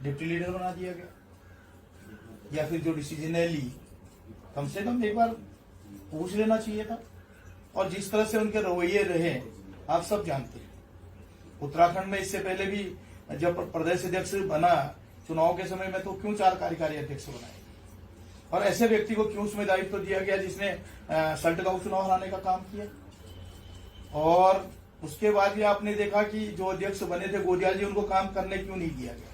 Deputy leader बना दिया गया, या फिर जो डिसीजन है ली, कम से कम एक बार पूछ लेना चाहिए था। और जिस तरह से उनके रवैये रहे आप सब जानते हैं। उत्तराखंड में इससे पहले भी जब प्रदेश अध्यक्ष बना चुनाव के समय में, तो क्यों 4 कार्यकारी अध्यक्ष बनाए, और ऐसे व्यक्ति को क्यों उसमें दायित्व दिया गया जिसने सल्टगांव चुनाव हराने का काम किया। और उसके बाद भी आपने देखा कि जो अध्यक्ष बने थे गोदिया जी, उनको काम करने क्यों नहीं दिया गया।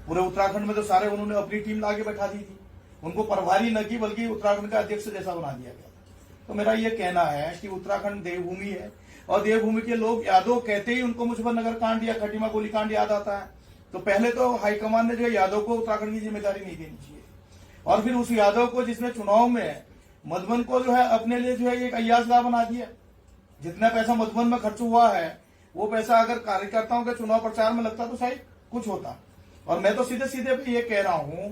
पूरे उत्तराखंड में तो सारे उन्होंने अपनी टीम लाके बैठा दी थी, उनको प्रभारी न की बल्कि उत्तराखंड का अध्यक्ष जैसा बना दिया गया। तो मेरा ये कहना है कि उत्तराखंड देवभूमि है, और देवभूमि के लोग यादव कहते ही उनको मुजफ्फरनगर कांड या खटीमा गोली कांड याद आता है। तो पहले तो हाईकमान ने जो यादव को उत्तराखंड की जिम्मेदारी नहीं देनी चाहिए, और फिर उस यादव को जिसने चुनाव में मधुबन को जो है अपने लिए जो है एक अय्याजगाह बना दिया। जितना पैसा मधुबन में खर्च हुआ है वो पैसा अगर कार्यकर्ताओं के चुनाव प्रचार में लगता तो शायद कुछ होता। और मैं तो सीधे सीधे ये कह रहा हूं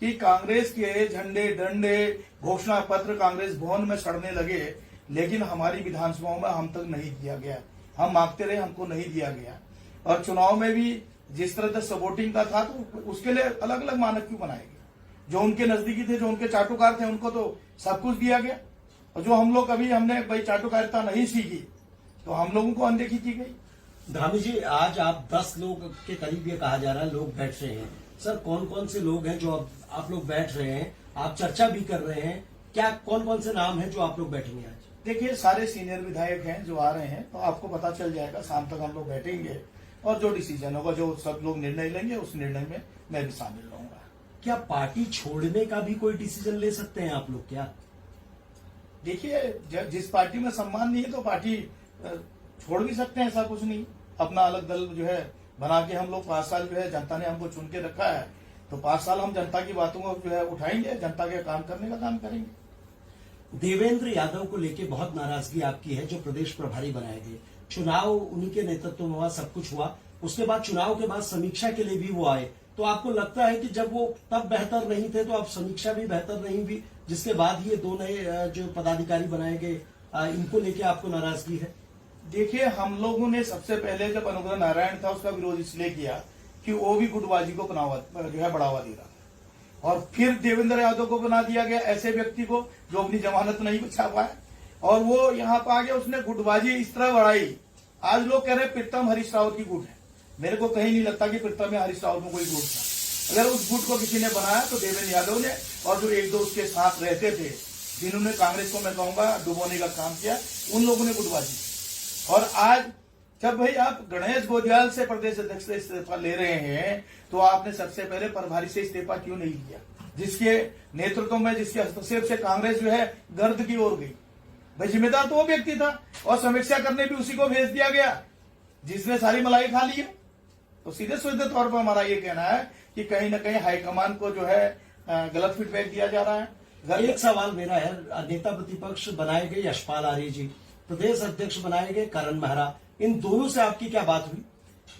कि कांग्रेस के झंडे डंडे घोषणा पत्र कांग्रेस भवन में सड़ने लगे, लेकिन हमारी विधानसभाओं में हम तक नहीं दिया गया। हम मांगते रहे, हमको नहीं दिया गया। और चुनाव में भी जिस तरह से सपोर्टिंग का था, तो उसके लिए अलग अलग मानक क्यों बनाए गए। जो उनके नजदीकी थे, जो उनके चाटुकार थे, उनको तो सब कुछ दिया गया, और जो हम लोग कभी हमने भाई चाटुकारिता नहीं सीखी तो हम लोगों को अनदेखी की गई। धामी जी, आज आप 10 लोग के करीब ये कहा जा रहा है लोग बैठ रहे हैं। सर, कौन कौन से लोग हैं जो आप लोग बैठ रहे हैं? आप चर्चा भी कर रहे हैं, क्या कौन कौन से नाम हैं जो आप लोग बैठेंगे आज? देखिए, सारे सीनियर विधायक हैं जो आ रहे हैं, तो आपको पता चल जाएगा। शाम तक हम लोग बैठेंगे और जो डिसीजन होगा, जो सब लोग निर्णय लेंगे, उस निर्णय में मैं भी शामिल रहूंगा। क्या पार्टी छोड़ने का भी कोई डिसीजन ले सकते हैं आप लोग क्या? देखिए, जिस पार्टी में सम्मान नहीं है तो पार्टी छोड़ भी सकते हैं, ऐसा कुछ नहीं। अपना अलग दल जो है बना के हम लोग 5 साल जो है जनता ने हमको चुन के रखा है, तो 5 साल हम जनता की बातों को जो है उठाएंगे, जनता के काम करने का काम करेंगे। देवेंद्र यादव को लेके बहुत नाराजगी आपकी है, जो प्रदेश प्रभारी बनाए गए। चुनाव उन्हीं के नेतृत्व में हुआ, सब कुछ हुआ, उसके बाद चुनाव के बाद समीक्षा के लिए भी वो आए। तो आपको लगता है कि जब वो तब बेहतर नहीं थे तो अब समीक्षा भी बेहतर नहीं हुई, जिसके बाद ये 2 नए जो पदाधिकारी बनाए गए, इनको लेके आपको नाराजगी है? देखिए, हम लोगों ने सबसे पहले जब अनुग्रह नारायण था उसका विरोध इसलिए किया कि वो भी गुटबाजी को जो है बढ़ावा दे रहा, और फिर देवेंद्र यादव को बना दिया गया, ऐसे व्यक्ति को जो अपनी जमानत नहीं बचा पाए, और वो यहाँ पर आ गया, उसने गुटबाजी इस तरह बढ़ाई। आज लोग कह रहे हैं प्रीतम हरीश रावत की गुट है। मेरे को कहीं नहीं लगता कि प्रीतम में हरीश रावत में कोई गुट था। अगर उस गुट को किसी ने बनाया तो देवेंद्र यादव ने, और जो 1-2 उसके साथ रहते थे, जिन्होंने कांग्रेस को मैं कहूंगा डुबोने का काम किया, उन लोगों ने गुटबाजी। और आज जब भाई आप गणेश गोदियाल से प्रदेश अध्यक्ष से इस्तीफा ले रहे हैं, तो आपने सबसे पहले प्रभारी से इस्तीफा क्यों नहीं लिया, जिसके नेतृत्व में, जिसके हस्तक्षेप से कांग्रेस जो है गर्द की ओर गई। भाई जिम्मेदार तो वो व्यक्ति था, और समीक्षा करने भी उसी को भेज दिया गया जिसने सारी मलाई खा ली है। तो सीधे सीधे तौर पर हमारा ये कहना है कि कहीं ना कहीं हाईकमान को जो है गलत फीडबैक दिया जा रहा है। एक सवाल मेरा है, नेता प्रतिपक्ष बनाए गए यशपाल आर्य जी, प्रदेश अध्यक्ष बनाए गए करण मेहरा, इन दोनों से आपकी क्या बात हुई?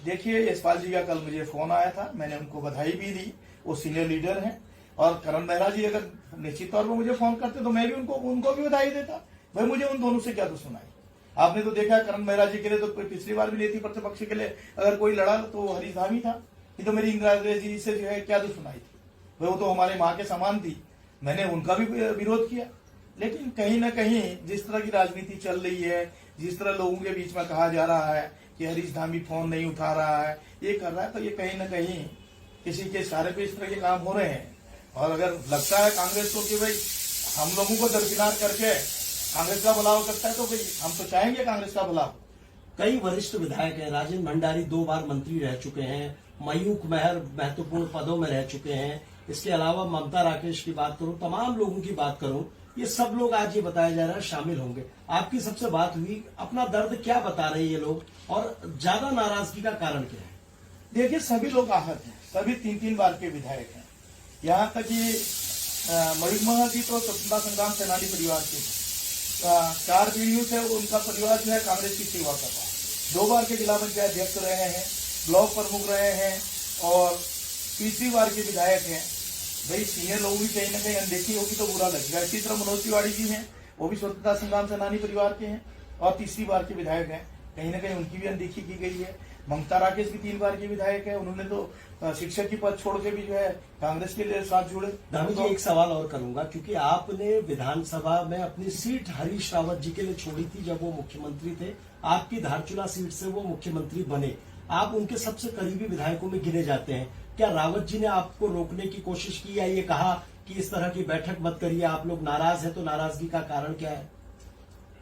देखिए, यशपाल जी का कल मुझे फोन आया था, मैंने उनको बधाई भी दी, वो सीनियर लीडर हैं। और करण मेहरा जी अगर निश्चित तौर पर मुझे फोन करते तो मैं भी उनको भी बधाई देता। भाई मुझे उन दोनों से क्या दुश्मनी? आपने तो देखा करण मेहरा जी के लिए तो पिछली बार भी नेता प्रतिपक्ष के लिए अगर कोई लड़ा तो हरीश धामी था। ये तो मेरी इंदिरा जी से जो है क्या दुश्मनी थी? वो तो हमारे माँ के समान थी, मैंने उनका भी विरोध किया। लेकिन कहीं ना कहीं जिस तरह की राजनीति चल रही है, जिस तरह लोगों के बीच में कहा जा रहा है कि हरीश धामी फोन नहीं उठा रहा है, ये कर रहा है, तो ये कहीं ना कहीं किसी के इशारे पे इस तरह के काम हो रहे हैं। और अगर लगता है कांग्रेस को कि भाई हम लोगों को दरकिनार करके कांग्रेस का भला हो सकता है, तो भाई हम तो चाहेंगे कांग्रेस का भला हो। कई वरिष्ठ विधायक हैं, राजेंद्र भंडारी 2 बार मंत्री रह चुके हैं, मयूख मेहर महत्वपूर्ण पदों में रह चुके हैं, इसके अलावा ममता राकेश की बात करूं, तमाम लोगों की बात करूं, ये सब लोग आज ये बताया जा रहा है शामिल होंगे। आपकी सबसे बात हुई, अपना दर्द क्या बता रहे हैं ये लोग, और ज्यादा नाराजगी का कारण क्या है? देखिए, सभी लोग आहत हैं, सभी 3-3 बार के विधायक हैं। यहाँ तक कि मयूख मेहर जी तो स्वतंत्रता संग्राम सेनानी परिवार के थे, 4 पीढ़ियों से उनका परिवार जो है कांग्रेस की सेवा कर रहा है। 2 बार के जिला पंचायत अध्यक्ष रहे हैं, ब्लॉक प्रमुख रहे हैं, और तीसरी बार के विधायक हैं। भाई सीनियर लोगों की कहीं ना कहीं अनदेखी होगी तो बुरा लगेगा। इसी तरह मनोज तिवारी जी हैं, वो भी स्वतंत्रता संग्राम सेनानी परिवार के हैं और तीसरी बार के विधायक हैं। कहीं ना कहीं उनकी भी अनदेखी की गई है। ममता राकेश भी 3 बार की विधायक है, उन्होंने तो शिक्षक की पद छोड़ के भी जो है कांग्रेस के लिए साथ जुड़े। दामी जी, एक सवाल और करूंगा, क्योंकि आपने विधानसभा में अपनी सीट हरीश रावत जी के लिए छोड़ी थी जब वो मुख्यमंत्री थे। आपकी धारचूला सीट से वो मुख्यमंत्री बने, आप उनके सबसे करीबी विधायकों में गिने जाते हैं। क्या रावत जी ने आपको रोकने की कोशिश की या ये कहा कि इस तरह की बैठक मत करिए, आप लोग नाराज हैं, तो नाराजगी का कारण क्या है?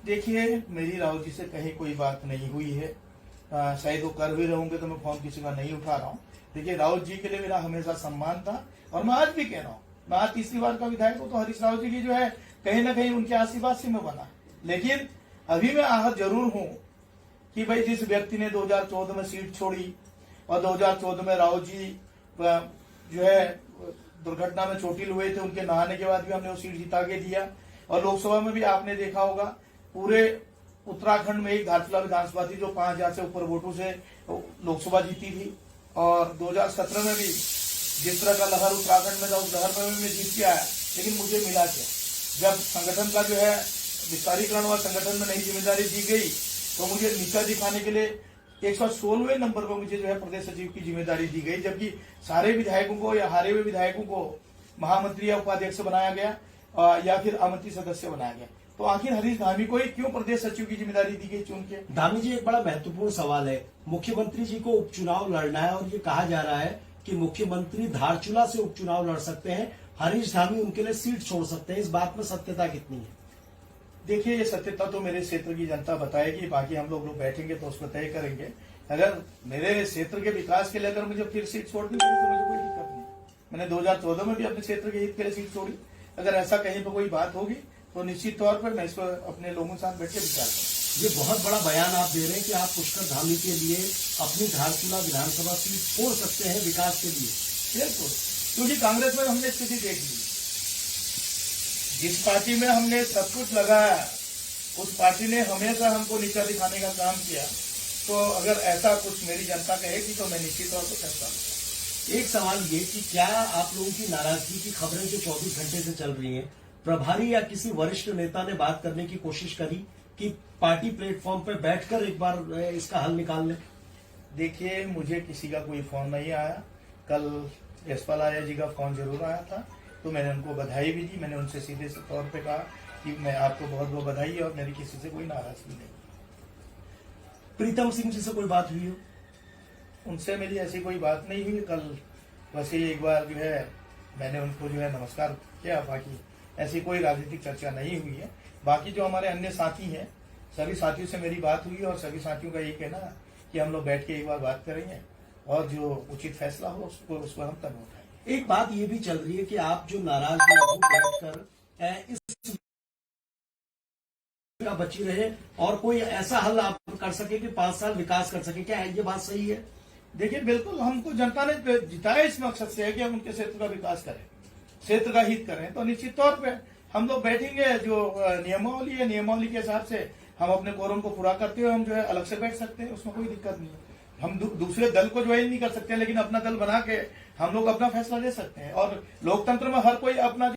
देखिए, मेरी रावत जी से कहीं कोई बात नहीं हुई है। शायद वो कर भी रहूंगे तो मैं फोन किसी का नहीं उठा रहा हूँ। देखिए, रावत जी के लिए मेरा हमेशा सम्मान था और मैं आज भी कह रहा हूँ, मैं आज तीसरी बार का विधायक हूँ, तो हरीश रावत जी की जो है कहीं ना कहीं उनके आशीर्वाद से मैं बना। लेकिन अभी मैं आहत जरूर हूँ कि भाई जिस व्यक्ति ने 2014 में सीट छोड़ी और 2014 में रावत जी जो है दुर्घटना में चोटिल हुए थे, उनके नहाने के बाद भी हमने वो सीट जिता के दिया। और लोकसभा में भी आपने देखा होगा, पूरे उत्तराखंड में एक धारचूला विधानसभा थी जो 5000 से ऊपर वोटों से लोकसभा जीती थी। और 2017 में भी जिस तरह का लहर उत्तराखंड में था, उस लहर में मैं जीत के आया। लेकिन मुझे मिला क्या? जब संगठन का जो है विस्तारीकरण और संगठन में नई जिम्मेदारी दी गई तो मुझे नीचा दिखाने के लिए 116वें नंबर पर मुझे जो है प्रदेश सचिव की जिम्मेदारी दी गई, जबकि सारे विधायकों को या हारे हुए विधायकों को महामंत्री या उपाध्यक्ष बनाया गया या फिर आमंत्रित सदस्य बनाया गया। तो आखिर हरीश धामी को ही क्यों प्रदेश सचिव की जिम्मेदारी दी गई चुन के? धामी जी, एक बड़ा महत्वपूर्ण सवाल है, मुख्यमंत्री जी को उपचुनाव लड़ना है और ये कहा जा रहा है कि मुख्यमंत्री धारचूला से उपचुनाव लड़ सकते हैं, हरीश धामी उनके लिए सीट छोड़ सकते हैं, इस बात में सत्यता कितनी है? देखिए, ये सत्यता तो मेरे क्षेत्र की जनता बताएगी, बाकी हम लोग बैठेंगे तो उसको तय करेंगे। अगर मेरे क्षेत्र के विकास के लिए अगर मुझे फिर सीट छोड़नी पड़ी तो मुझे कोई दिक्कत नहीं। मैंने 2014 में भी अपने क्षेत्र के हित के लिए सीट छोड़ी। अगर ऐसा कहीं पर कोई बात होगी तो निश्चित तौर पर मैं इस पर अपने लोगों के साथ बैठ के विचार करूंगा। ये बहुत बड़ा बयान आप दे रहे हैं कि आप पुष्कर धामी के लिए अपनी धारचूला विधानसभा सीट छोड़ सकते हैं विकास के लिए। बिल्कुल, क्योंकि कांग्रेस में हमने स्थिति देख ली, जिस पार्टी में हमने सब कुछ लगाया उस पार्टी ने हमेशा हमको नीचा दिखाने का काम किया। तो अगर ऐसा कुछ मेरी जनता कहेगी तो मैं निश्चित तौर पर फैसला लूंगा। एक सवाल ये कि क्या आप लोगों की नाराजगी की खबरें जो 24 घंटे से चल रही हैं, प्रभारी या किसी वरिष्ठ नेता ने बात करने की कोशिश करी कि पार्टी प्लेटफॉर्म पर बैठकर एक बार इसका हल निकाल लें? देखिए, मुझे किसी का कोई फोन नहीं आया। कल यशपाल आर्य जी का फोन जरूर आया था, तो मैंने उनको बधाई भी दी। मैंने उनसे सीधे तौर पे कहा कि मैं आपको बहुत बहुत बधाई और मेरी किसी से कोई नाराजगी नहीं। प्रीतम सिंह जी से कोई बात हुई हो? उनसे मेरी ऐसी कोई बात नहीं हुई। कल बस ही एक बार जो है मैंने उनको जो है नमस्कार किया, बाकी ऐसी कोई राजनीतिक चर्चा नहीं हुई है। बाकी जो हमारे अन्य साथी हैं, सभी साथियों से मेरी बात हुई और सभी साथियों का ये कहना है कि हम लोग बैठ के एक बार बात करेंगे और जो उचित फैसला हो उसको हम तब उठाएंगे। एक बात ये भी चल रही है कि आप जो नाराज लोग बैठकर इस बची रहे और कोई ऐसा हल आप कर सके कि 5 साल विकास कर सके, क्या है ये बात सही है? देखिए, बिल्कुल, हमको जनता ने जिताया इस मकसद से है कि हम उनके क्षेत्र का विकास करें, क्षेत्र का हित करें। तो निश्चित तौर पे हम लोग बैठेंगे, जो नियमावली है नियमावली के हिसाब से हम अपने कोरम को पूरा करते हुए हम जो है अलग से बैठ सकते हैं, उसमें कोई दिक्कत नहीं है। हम दूसरे दल को ज्वाइन नहीं कर सकते, लेकिन अपना दल बना के हम लोग अपना फैसला ले सकते हैं। और लोकतंत्र में हर कोई अपना